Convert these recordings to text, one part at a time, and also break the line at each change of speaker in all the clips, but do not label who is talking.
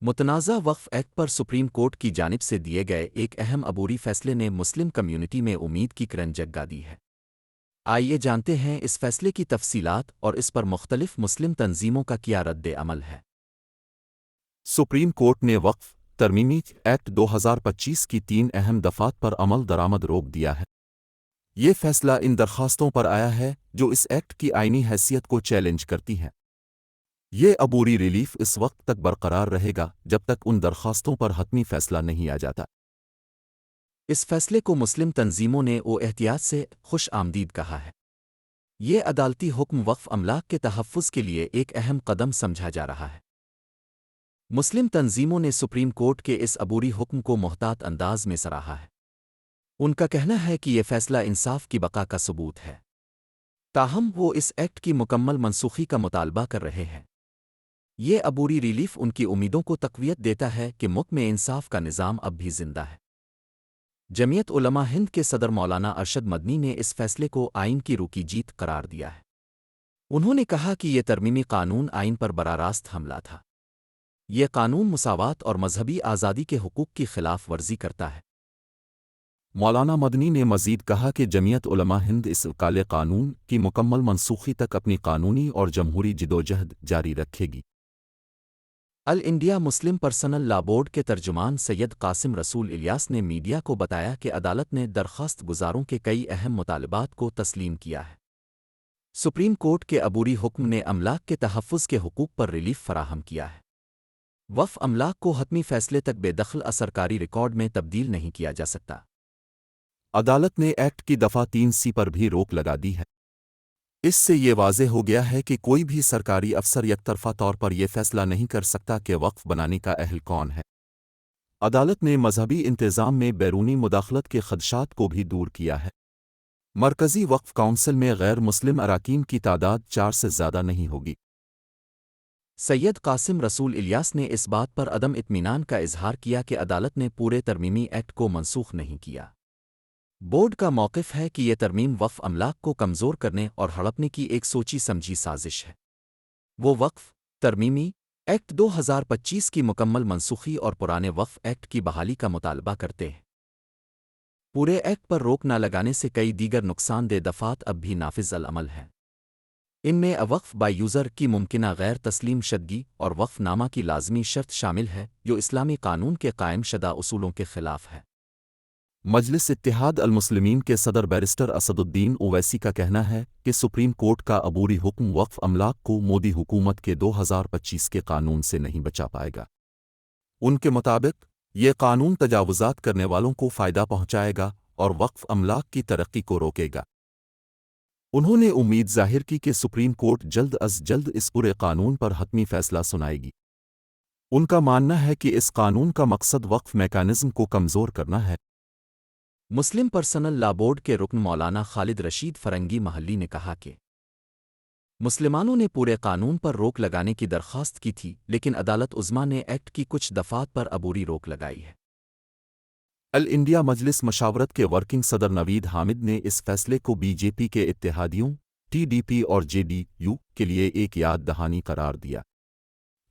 متنازع وقف ایکٹ پر supreme court کی جانب سے دیے گئے ایک اہم عبوری فیصلے نے مسلم کمیونٹی میں امید کی کرن جگا دی ہے۔ آئیے جانتے ہیں اس فیصلے کی تفصیلات اور اس پر مختلف مسلم تنظیموں کا کیا رد عمل ہے۔
سپریم کورٹ نے وقف ترمیمی ایکٹ 2025 کی 3 اہم دفعات پر عمل درآمد روک دیا ہے۔ یہ فیصلہ ان درخواستوں پر آیا ہے جو اس ایکٹ کی آئینی حیثیت کو چیلنج کرتی ہیں۔ یہ عبوری ریلیف اس وقت تک برقرار رہے گا جب تک ان درخواستوں پر حتمی فیصلہ نہیں آ جاتا۔
اس فیصلے کو مسلم تنظیموں نے احتیاط سے خوش آمدید کہا ہے۔ یہ عدالتی حکم وقف املاک کے تحفظ کے لیے ایک اہم قدم سمجھا جا رہا ہے۔ مسلم تنظیموں نے سپریم کورٹ کے اس عبوری حکم کو محتاط انداز میں سراہا ہے۔ ان کا کہنا ہے کہ یہ فیصلہ انصاف کی بقا کا ثبوت ہے۔ تاہم وہ اس ایکٹ کی مکمل منسوخی کا مطالبہ کر رہے ہیں۔ یہ عبوری ریلیف ان کی امیدوں کو تقویت دیتا ہے کہ ملک میں انصاف کا نظام اب بھی زندہ ہے۔ جمعیت علماء ہند کے صدر مولانا ارشد مدنی نے اس فیصلے کو آئین کی روح کی جیت قرار دیا ہے۔ انہوں نے کہا کہ یہ ترمیمی قانون آئین پر براہ راست حملہ تھا۔ یہ قانون مساوات اور مذہبی آزادی کے حقوق کی خلاف ورزی کرتا ہے۔
مولانا مدنی نے مزید کہا کہ جمعیت علماء ہند اس کالے قانون کی مکمل منسوخی تک اپنی قانونی اور جمہوری جدوجہد جاری رکھے گی۔
انڈیا مسلم پرسنل لا بورڈ کے ترجمان سید قاسم رسول الیاس نے میڈیا کو بتایا کہ عدالت نے درخواست گزاروں کے کئی اہم مطالبات کو تسلیم کیا ہے۔ سپریم کورٹ کے عبوری حکم نے املاک کے تحفظ کے حقوق پر ریلیف فراہم کیا ہے۔ وقف املاک کو حتمی فیصلے تک بے دخل سرکاری ریکارڈ میں تبدیل نہیں کیا جا سکتا۔
عدالت نے ایکٹ کی دفعہ 3C پر بھی روک لگا دی ہے۔ اس سے یہ واضح ہو گیا ہے کہ کوئی بھی سرکاری افسر یک طرفہ طور پر یہ فیصلہ نہیں کر سکتا کہ وقف بنانے کا اہل کون ہے۔ عدالت نے مذہبی انتظام میں بیرونی مداخلت کے خدشات کو بھی دور کیا ہے۔ مرکزی وقف کونسل میں غیر مسلم اراکین کی تعداد 4 سے زیادہ نہیں ہوگی۔
سید قاسم رسول الیاس نے اس بات پر عدم اطمینان کا اظہار کیا کہ عدالت نے پورے ترمیمی ایکٹ کو منسوخ نہیں کیا۔ بورڈ کا موقف ہے کہ یہ ترمیم وقف املاک کو کمزور کرنے اور ہڑپنے کی ایک سوچی سمجھی سازش ہے۔ وہ وقف ترمیمی ایکٹ 2025 کی مکمل منسوخی اور پرانے وقف ایکٹ کی بحالی کا مطالبہ کرتے ہیں۔ پورے ایکٹ پر روک نہ لگانے سے کئی دیگر نقصان دہ دفعات اب بھی نافذ العمل ہیں۔ ان میں وقف بائی یوزر کی ممکنہ غیر تسلیم شدگی اور وقف نامہ کی لازمی شرط شامل ہے جو اسلامی قانون کے قائم شدہ اصولوں کے خلاف ہے۔
مجلس اتحاد المسلمین کے صدر بیرسٹر اسد الدین اویسی کا کہنا ہے کہ سپریم کورٹ کا عبوری حکم وقف املاک کو مودی حکومت کے 2025 کے قانون سے نہیں بچا پائے گا۔ ان کے مطابق یہ قانون تجاوزات کرنے والوں کو فائدہ پہنچائے گا اور وقف املاک کی ترقی کو روکے گا۔ انہوں نے امید ظاہر کی کہ سپریم کورٹ جلد از جلد اس پورے قانون پر حتمی فیصلہ سنائے گی۔ ان کا ماننا ہے کہ اس قانون کا مقصد وقف میکانزم کو کمزور کرنا ہے۔
مسلم پرسنل لا بورڈ کے رکن مولانا خالد رشید فرنگی محلی نے کہا کہ مسلمانوں نے پورے قانون پر روک لگانے کی درخواست کی تھی لیکن عدالت عظمیٰ نے ایکٹ کی کچھ دفعات پر عبوری روک لگائی ہے۔
انڈیا مجلس مشاورت کے ورکنگ صدر نوید حامد نے اس فیصلے کو بی جے پی کے اتحادیوں TDP اور JDU کے لیے ایک یاد دہانی قرار دیا۔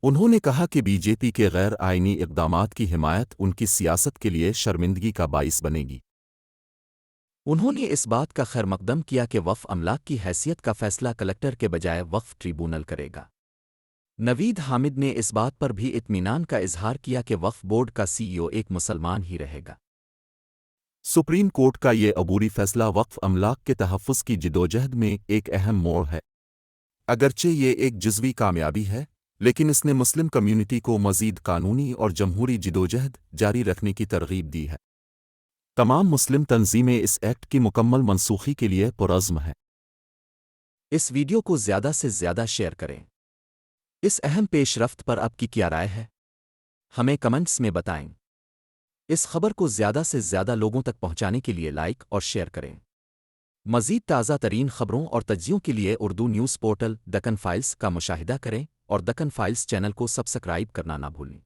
انہوں نے کہا کہ بی جے پی کے غیر آئینی اقدامات کی حمایت ان کی سیاست کے لیے شرمندگی کا باعث بنے گی۔
انہوں نے اس بات کا خیر مقدم کیا کہ وقف املاک کی حیثیت کا فیصلہ کلکٹر کے بجائے وقف ٹریبونل کرے گا۔ نوید حامد نے اس بات پر بھی اطمینان کا اظہار کیا کہ وقف بورڈ کا CEO ایک مسلمان ہی رہے گا۔
سپریم کورٹ کا یہ عبوری فیصلہ وقف املاک کے تحفظ کی جدوجہد میں ایک اہم موڑ ہے۔ اگرچہ یہ ایک جزوی کامیابی ہے لیکن اس نے مسلم کمیونٹی کو مزید قانونی اور جمہوری جدوجہد جاری رکھنے کی ترغیب دی ہے۔ تمام مسلم تنظیمیں اس ایکٹ کی مکمل منسوخی کے لیے پرعزم ہیں۔
اس ویڈیو کو زیادہ سے زیادہ شیئر کریں۔ اس اہم پیش رفت پر آپ کی کیا رائے ہے؟ ہمیں کمنٹس میں بتائیں۔ اس خبر کو زیادہ سے زیادہ لوگوں تک پہنچانے کے لیے لائک اور شیئر کریں۔ مزید تازہ ترین خبروں اور تجزیوں کے لیے Urdu news portal Deccan files کا مشاہدہ کریں اور دکن فائلز چینل کو سبسکرائب کرنا نہ بھولیں۔